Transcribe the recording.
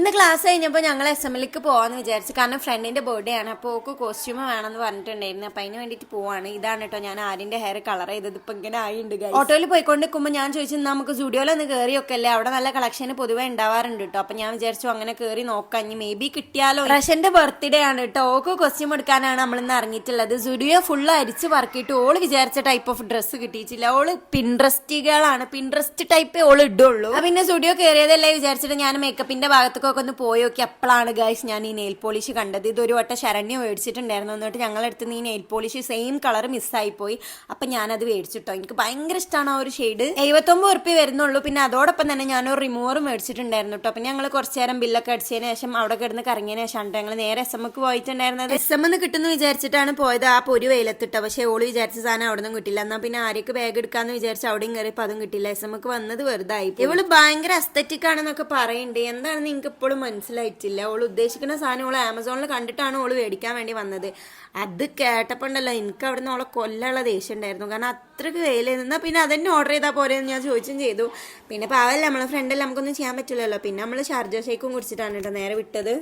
ഇന്ന് ക്ലാസ് കഴിഞ്ഞപ്പോൾ ഞങ്ങൾ SMLക്ക് പോവാന്ന് വിചാരിച്ചു. കാരണം ഫ്രണ്ടിന്റെ ബർത്ത്ഡേ ആണ്. അപ്പോൾ ഓക്ക് കോസ്റ്റ്യൂം വേണമെന്ന് പറഞ്ഞിട്ടുണ്ടായിരുന്നു. അപ്പം അതിന് വേണ്ടിയിട്ട് പോവാണ്. ഇതാണ് കേട്ടോ ഞാൻ ആര്യന്റെ ഹെയർ കളർ ചെയ്തത്. ഇപ്പം ഇങ്ങനെ ആയിണ്ട്. ഓട്ടോയിൽ പോയിക്കൊണ്ട് നിൽക്കുമ്പോൾ ഞാൻ ചോദിച്ചു നമുക്ക് സ്റ്റുഡിയോയിലൊന്ന് കയറിയൊക്കെ അല്ലേ, അവിടെ നല്ല കളക്ഷൻ പൊതുവേ ഉണ്ടാവാറുണ്ട് കേട്ടോ. അപ്പം ഞാൻ വിചാരിച്ചു അങ്ങനെ കയറി നോക്കാം, ഇനി മേ ബി കിട്ടിയാലോ. റഷന്റെ ബർത്ത്ഡേ ആണ് കേട്ടോ. ഓക്ക് കോസ്റ്റ്യൂം എടുക്കാനാണ് നമ്മളിന്ന് ഇറങ്ങിയിട്ടുള്ളത്. സ്റ്റുഡിയോ ഫുള്ള് അരിച്ച് പറക്കിയിട്ട് ഓള് വിചാരിച്ച ടൈപ്പ് ഓഫ് ഡ്രസ്സ് കിട്ടിയിട്ടില്ല. ഓള് പിൻട്രസ്റ്റുകളാണ്, പിൻട്രസ്റ്റ് ടൈപ്പേ ഓള് ഇടുള്ളൂ. പിന്നെ സ്റ്റുഡിയോ കയറിയതല്ലേ വിചാരിച്ചിട്ട് ഞാൻ മേക്കപ്പിന്റെ ഭാഗത്തൊക്കെ ഒന്ന് പോയി നോക്കി. അപ്പോഴാണ് ഗൈസ് ഞാൻ ഈ നെയിൽ പോളിഷ് കണ്ടത്. ഇതൊരു വട്ടം ശരണ്യ മേടിച്ചിട്ടുണ്ടായിരുന്നു. എന്നിട്ട് ഞങ്ങളടുത്ത് ഈ നെയിൽ പോളിഷ് സെയിം കളർ മിസ്സായി പോയി. അപ്പം ഞാനത് മേടിച്ചിട്ടോ. എനിക്ക് ഭയങ്കര ഇഷ്ടമാണ് ആ ഒരു ഷെയ്ഡ്. 79 ഉറുപ്പ്യ വരുന്നുള്ളൂ. പിന്നെ അതോടൊപ്പം തന്നെ ഞാനൊരു റിമൂവർ മേടിച്ചിട്ടുണ്ടായിരുന്നു കേട്ടോ. അപ്പം ഞങ്ങൾ കുറച്ച് നേരം ബില്ലൊക്കെ അടിച്ചതിന് ശേഷം അവിടെ കിടന്ന് കറങ്ങിയതിന് ശേഷം ഞങ്ങൾ നേരെ SMക്ക് പോയിട്ടുണ്ടായിരുന്നത്. SM കിട്ടുന്നു വിചാരിച്ചിട്ടാണ് പോയത്. ആ പൊരു വെയിലത്തിട്ടോ. പക്ഷേ ഓള് വിചാരിച്ച സാധനം അവിടെ നിന്നും കിട്ടില്ല. എന്നാൽ പിന്നെ ആര്യക്ക് ബാഗ് എടുക്കാന്ന് വിചാരിച്ച് അവിടെയും കയറിയപ്പോൾ അതും കിട്ടില്ല. SMക്ക് വന്നത് വെറുതായി. ഇവള് ഭയങ്കര അസ്തറ്റിക് ആണെന്നൊക്കെ പറയുന്നുണ്ട്. എന്താണെന്ന് എനിക്ക് ഇപ്പോഴും മനസ്സിലായിട്ടില്ല. ഓള് ഉദ്ദേശിക്കുന്ന സാധനം ഓള് ആമസോണിൽ കണ്ടിട്ടാണ് ഓള് മേടിക്കാൻ വേണ്ടി വന്നത്. അത് കേട്ടപ്പോൾ ഉണ്ടല്ലോ എനിക്ക് അവിടെ നിന്ന് ഓളെ കൊല്ലുള്ള ദേഷ്യം ഉണ്ടായിരുന്നു. കാരണം അത്രയ്ക്ക് വെയിലായിരുന്നു. പിന്നെ അതന്നെ ഓർഡർ ചെയ്താൽ പോരെയെന്ന് ഞാൻ ചോദിച്ചും ചെയ്തു. പിന്നെ പാവല്ല നമ്മളെ ഫ്രണ്ടല്ല, നമുക്കൊന്നും ചെയ്യാൻ പറ്റില്ലല്ലോ. പിന്നെ നമ്മൾ ഷാർജ ഷേക്കും കുടിച്ചിട്ടാണ് കേട്ടോ നേരെ വിട്ടത്.